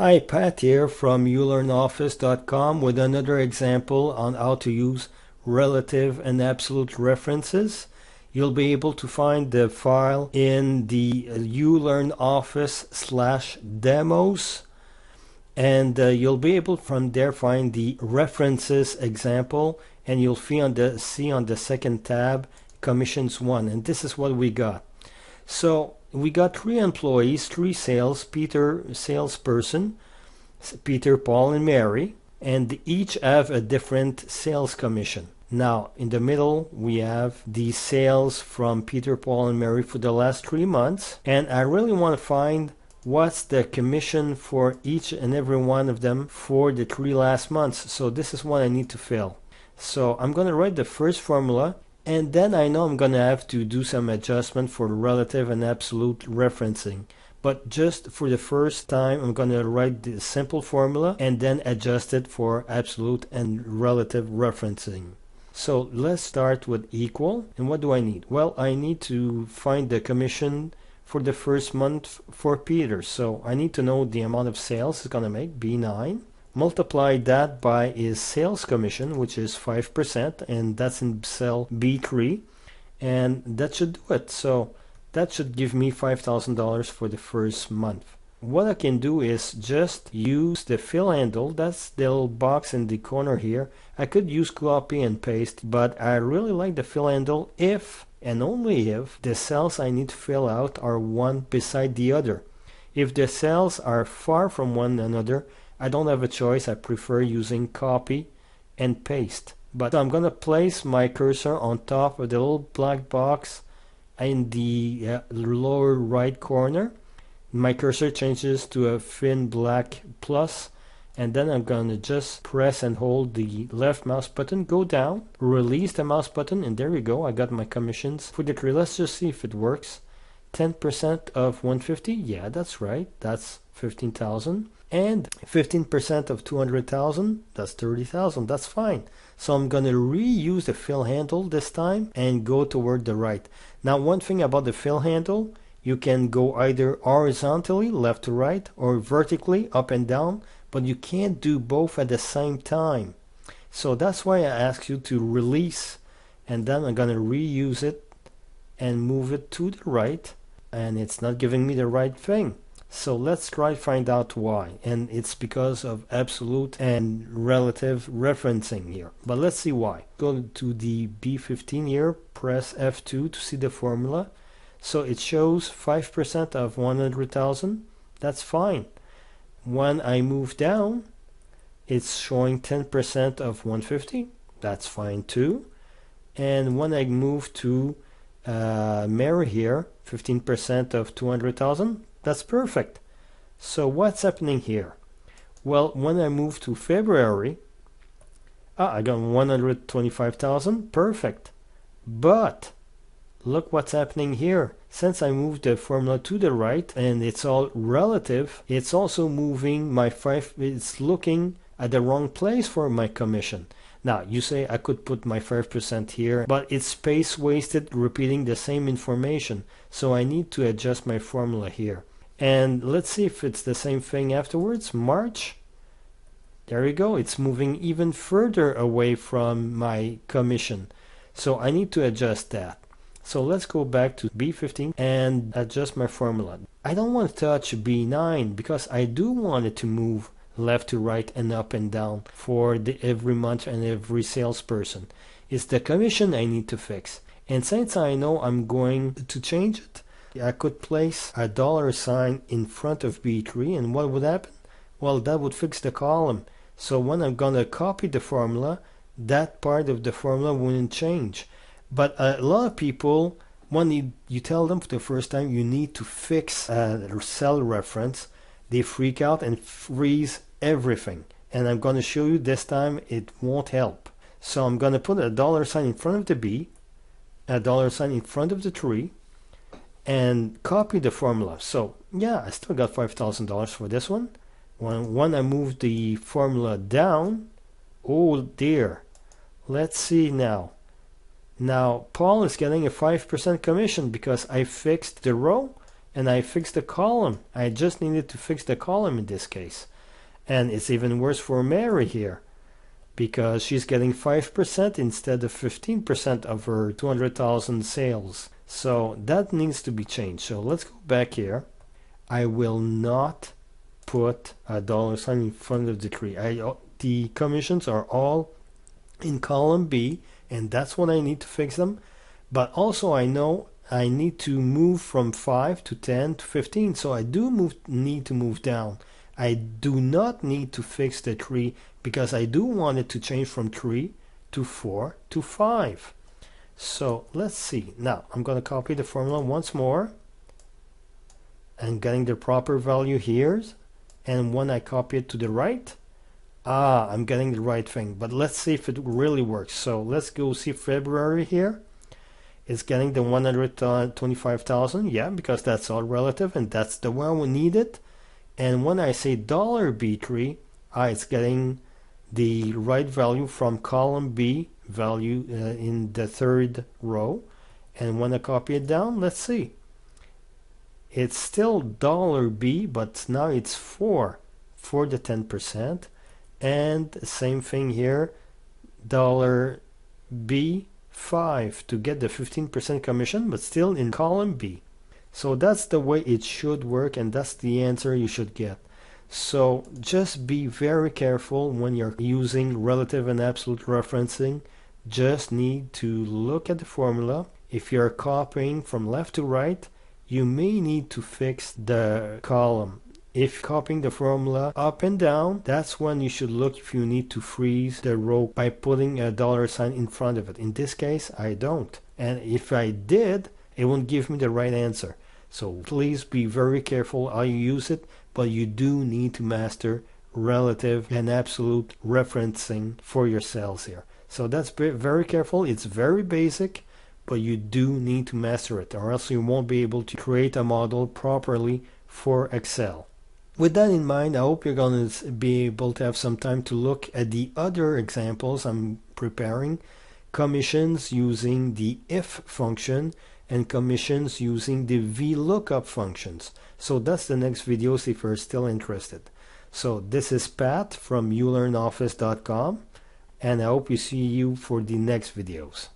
Hi, Pat here from ulearnoffice.com with another example on how to use relative and absolute references. You'll be able to find the file in the ulearnoffice/demos, and you'll be able from there find the references example, and you'll see on the second tab commissions 1, and this is what we got. So we got 3 employees, 3 salesperson, Peter, Paul, and Mary, and each have a different sales commission. Now, in the middle, we have the sales from Peter, Paul, and Mary for the last 3 months, and I really want to find what's the commission for each and every one of them for the 3 last months. So this is what I need to fill. So I'm going to write the first formula, and then I know I'm going to have to do some adjustment for relative and absolute referencing. But just for the first time, I'm going to write the simple formula and then adjust it for absolute and relative referencing. So let's start with equal. And what do I need? Well, I need to find the commission for the first month for Peter. So I need to know the amount of sales it's going to make, B9. Multiply that by his sales commission, which is 5%, and that's in cell B3, and that should do it. So that should give me $5,000 for the first month. What I can do is just use the fill handle. That's the little box in the corner here. I could use copy and paste, but I really like the fill handle if and only if the cells I need to fill out are one beside the other. If the cells are far from one another, I don't have a choice. I prefer using copy and paste. But I'm going to place my cursor on top of the little black box in the lower right corner. My cursor changes to a thin black plus, and then I'm going to just press and hold the left mouse button, go down, release the mouse button, and there we go. I got my commissions for the 3. Let's just see if it works. 10% of 150, yeah, that's right, that's 15,000. And 15% of 200,000, that's 30,000, that's fine. So I'm going to reuse the fill handle this time and go toward the right. Now, one thing about the fill handle, you can go either horizontally, left to right, or vertically, up and down, but you can't do both at the same time. So that's why I ask you to release, and then I'm going to reuse it and move it to the right, and it's not giving me the right thing. So let's try to find out why, and it's because of absolute and relative referencing here. But let's see why. Go to the B15 here, press F2 to see the formula. So it shows 5% of 100,000. That's fine. When I move down, it's showing 10% of 150. That's fine too. And when I move to Mary here, 15% of 200,000. That's perfect. So what's happening here? Well, when I move to February, I got 125,000. Perfect. But look what's happening here. Since I moved the formula to the right and it's all relative, it's also moving my 5. It's looking at the wrong place for my commission. Now, you say I could put my 5% here, but it's space wasted repeating the same information. So I need to adjust my formula here. And let's see if it's the same thing afterwards. March. There you go. It's moving even further away from my commission. So I need to adjust that. So let's go back to B15 and adjust my formula. I don't want to touch B9 because I do want it to move left to right and up and down for every month and every salesperson. It's the commission I need to fix. And since I know I'm going to change it, I could place a $sign in front of B3, and what would happen? Well, that would fix the column. So when I'm going to copy the formula, that part of the formula wouldn't change. But a lot of people, when you tell them for the first time you need to fix a cell reference, they freak out and freeze everything. And I'm going to show you this time it won't help. So I'm going to put a $sign in front of the B, a $sign in front of the 3, and copy the formula. So yeah, I still got $5,000 for this one. When I move the formula down, oh dear, let's see now. Now Paul is getting a 5% commission because I fixed the row and I fixed the column. I just needed to fix the column in this case. And it's even worse for Mary here, because she's getting 5% instead of 15% of her 200,000 sales. So that needs to be changed. So let's go back here. I will not put a dollar sign in front of the tree. The commissions are all in column B, and that's when I need to fix them. But also I know I need to move from 5 to 10 to 15, so I do need to move down. I do not need to fix the tree because I do want it to change from 3 to 4 to 5. So let's see. Now I'm going to copy the formula once more and getting the proper value here. And when I copy it to the right, I'm getting the right thing. But let's see if it really works. So let's go see February here. It's getting the 125,000. Yeah, because that's all relative and that's the one we needed. And when I say $B3, it's getting the right value from column B value in the third row. And when I copy it down, let's see. It's still $B, but now it's 4 for the 10%. And same thing here, $B 5 to get the 15% commission, but still in column B. So that's the way it should work, and that's the answer you should get. So just be very careful when you're using relative and absolute referencing. Just need to look at the formula. If you're copying from left to right, you may need to fix the column. If copying the formula up and down, that's when you should look if you need to freeze the row by putting a dollar sign in front of it. In this case, I don't. And if I did, it won't give me the right answer. So please be very careful how you use it, but you do need to master relative and absolute referencing for your cells here. So that's very careful. It's very basic, but you do need to master it, or else you won't be able to create a model properly for Excel. With that in mind, I hope you're going to be able to have some time to look at the other examples I'm preparing. Commissions using the if function and commissions using the VLOOKUP functions. So that's the next video if you're still interested. So this is Pat from ulearnoffice.com, and I hope you see you for the next videos.